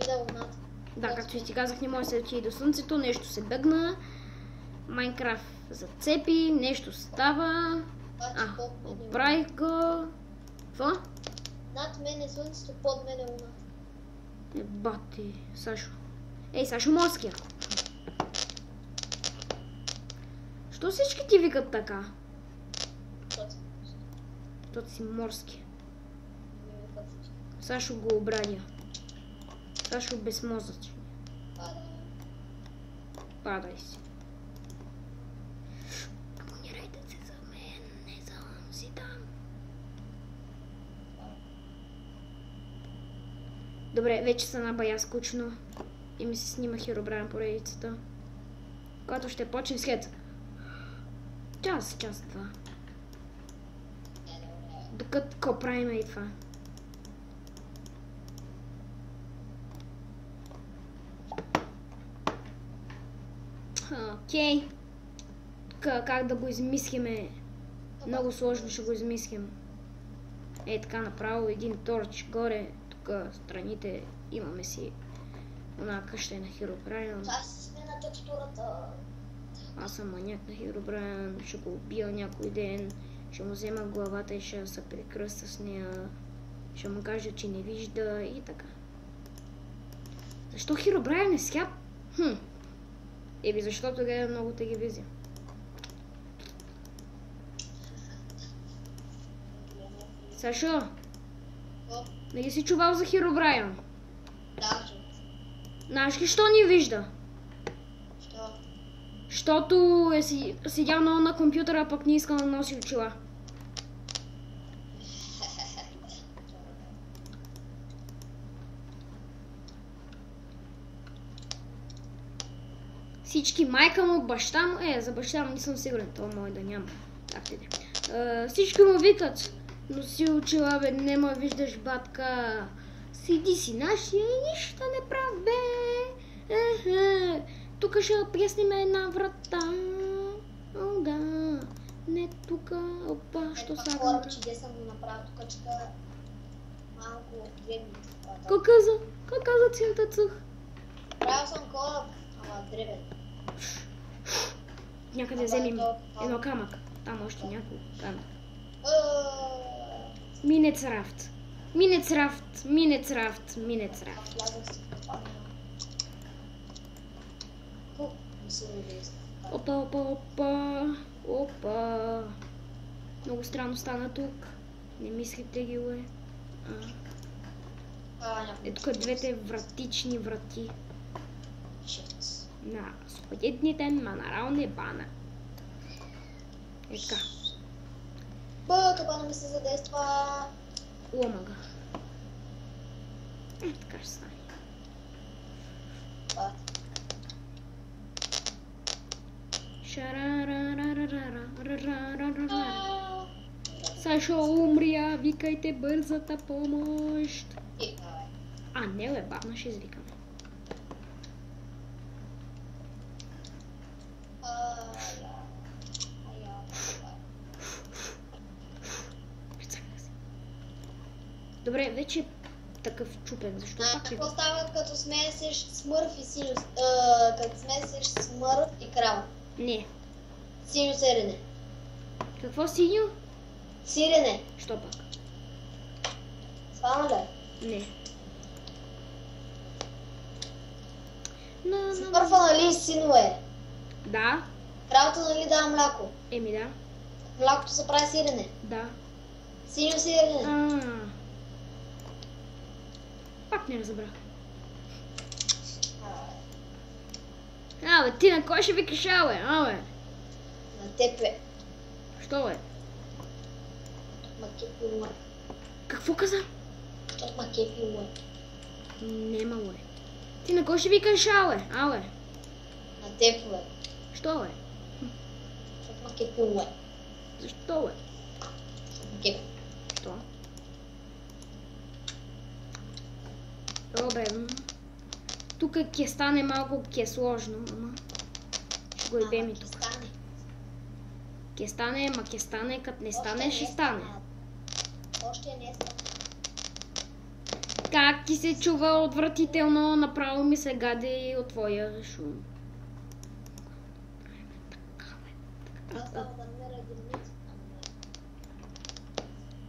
видя луната. Да, както и ти казах, не може да се отиде до слънцето, нещо се бъгна. Майнкрафт зацепи, нещо става. Оправих го. Какво? Над мен е слънцето, под мен е луната. Бати, Сашо. Ей, Сашо Морския. Що всички ти викат така? Тот си морски. Сашо го обрадя. Сашо безмозъчен. Падай си. Абонирайте се за мен, не за онзи там. Добре, вече са набая скучно. И ми се снима Херобрайн поредицата. Когато ще почне след час, два. Докато правим и това. Окей. Как да го измислиме? Много сложно ще го измислим. Ей така направо един торч горе. Тук страните имаме си една къща на Херобрайн. Аз сме на текстурата. Аз съм маняк на Херобрайн. Ще го убия някой ден. Ще му взема главата и ще се прекръста с нея. Ще му кажа, че не вижда и така. Защо Херобрайн е сляп? Еби, защото гледа много телевизия. Сашо, нали си чувал за Херобрайн? Да, знаеш ли, що ни вижда? Що? Защото е седял на компютъра, а пък не иска да носи очила. Всички, майка му, баща му, за баща му не съм сигурен, това може да няма. Всички му викат, носи очила, бе, не ме виждаш, батка. Седи си нашия и нищо не прави, бе. Тук ще преснем една врата. О, да. Не тук. Опа, що сега? Хора, че съм го направил тук, че малко 2 минути. Как каза цинта цъх? Правил съм кораб, ама древен. Някъде вземем едно камък. Там още някой камък. Минецрафт. Опа. Много странно стана тук. Не мислите ги, бе. Тук двете вратични врати. На сходитните манарални бана. Така. Кабана ми се задейства. Омага. Така ще стане. Сашо умря, викайте бързата помощ. Не, бе, бавно ще извикаме. Добре, вече такъв чупен, защо пак какво става като смесиш смърф и синьо, като смесиш смърф и крава? Не. Синьо сирене. Какво синьо? Сирене. Що пак? Свана ли? Не. Смърфа нали сино е? Да. Кравата нали дава мляко? Еми да. Млякото се прави сирене? Да. Синьо сирене. Пак не разбрах. Бе, ти на кой ще викаш, бе? На теб, бе. Що, бе? Макепи ума. Какво каза? Защото макепи ума. Нема, бе. Ти на кой ще викаш, бе? На теб, бе. Що, бе? Защото макепи ума. Защо, бе? Макепи. Що? Добре. Тук ке стане малко сложно, ама ще го ебем и тук. Ке стане, като не стане, ще стане. Още не стане. Как ти се чува отвратително, направо ми се гади от твоя шум. Аз само да намеря единица.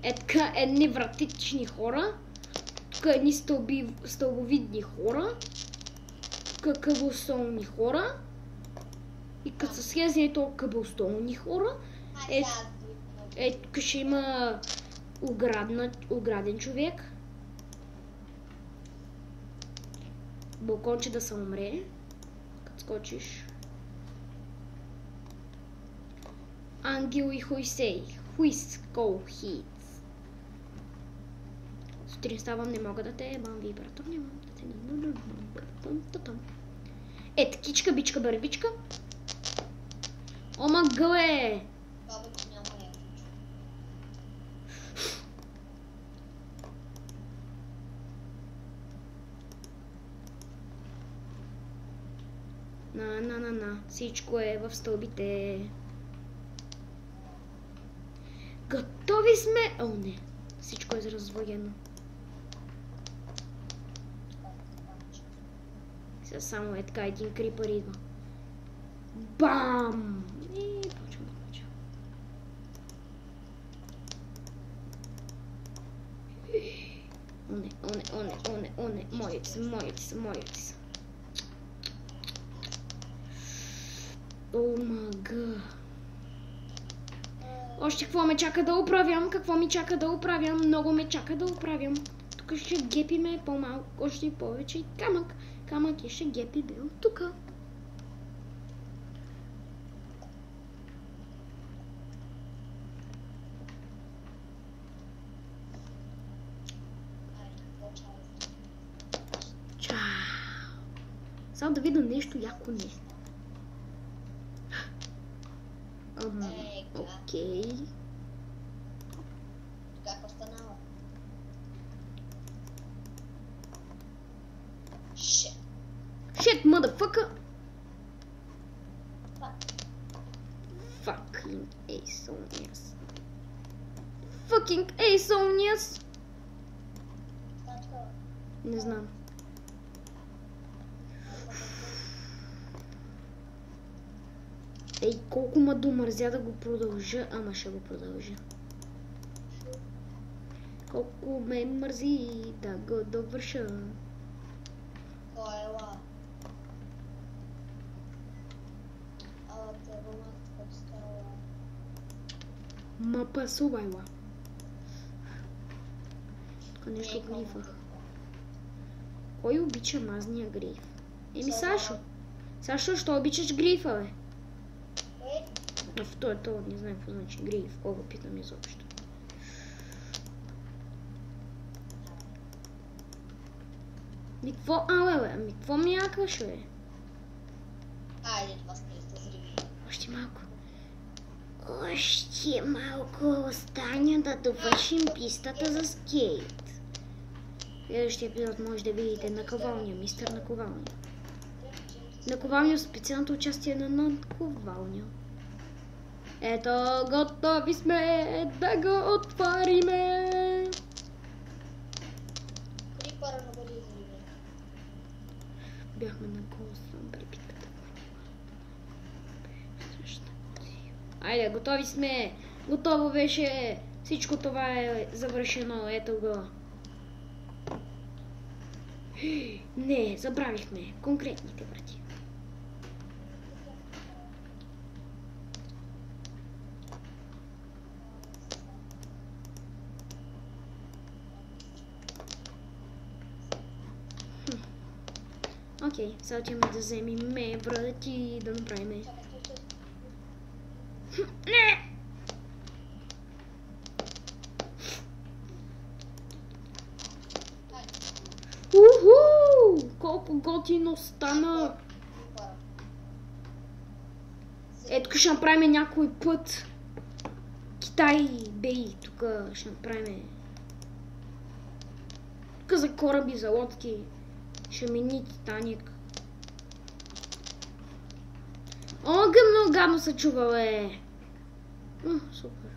Така едни вратични хора, тук едни стълбовидни хора, тук къбелстолни хора и като са слезни толкова къбелстолни хора, тук ще има ограден човек, балконче да се умре, като скочиш. Ангел и Хуисей. Хуис, кол, хит. Сутрин ставам, не мога да те ебам, вибратор, не мога да те такичка, бичка, бърбичка. Ома гъле! Бабата няма я включва. На. Всичко е в стълбите. Готови сме! О, не. Всичко е развоено. Сега само е така един крипър идва. Бам! И почвам да почвам. Оне. Моите са. О, мага. Още какво ме чака да оправям? Много ме чака да оправям. Тук ще гепиме по-малко, още и повече камък. Камък и ще гепи бил тук. Чао. Само да видя нещо яко не. Окей. Как останала? Shit, motherfucker! Fucking asshole, yes. Не знам. Ей, колко ма домързя да го продължа, ама ще го продължа. Колко ме мързи да го довърша. Кой е ла? Ала те ромат как става. Ма пасувай ла. Тук нещо грифа. Кой обича мазния гриф? Еми Сашо. Сашо, що обичаш грифа, бе? То не знам какво значи гриф, кого питам изобщо. Ми какво, бе? Какво ми якаш, бе? Айде, това сте зриви. Още малко остане да довършим пистата за скейт. Следващия епизод може да видите наковалния, мистер Наковалния. Наковалния, специалното участие на Наковалния. Ето, готови сме да го отвариме. Крипъра не бъде зриви. Бяхме на колосъм при битката. Айде, готови сме. Готово беше. Всичко това е завършено. Ето го. Не, забравихме конкретните врати. Окей, сега отиваме да вземем врати и да направим. Не! Уху! Колко готино стана! Ето ще направим някой път. Китай, бей, тук ще направим. Тук за кораби, за лодки. Ще мини Титаник. О, много гадно се чува, бе. Супер.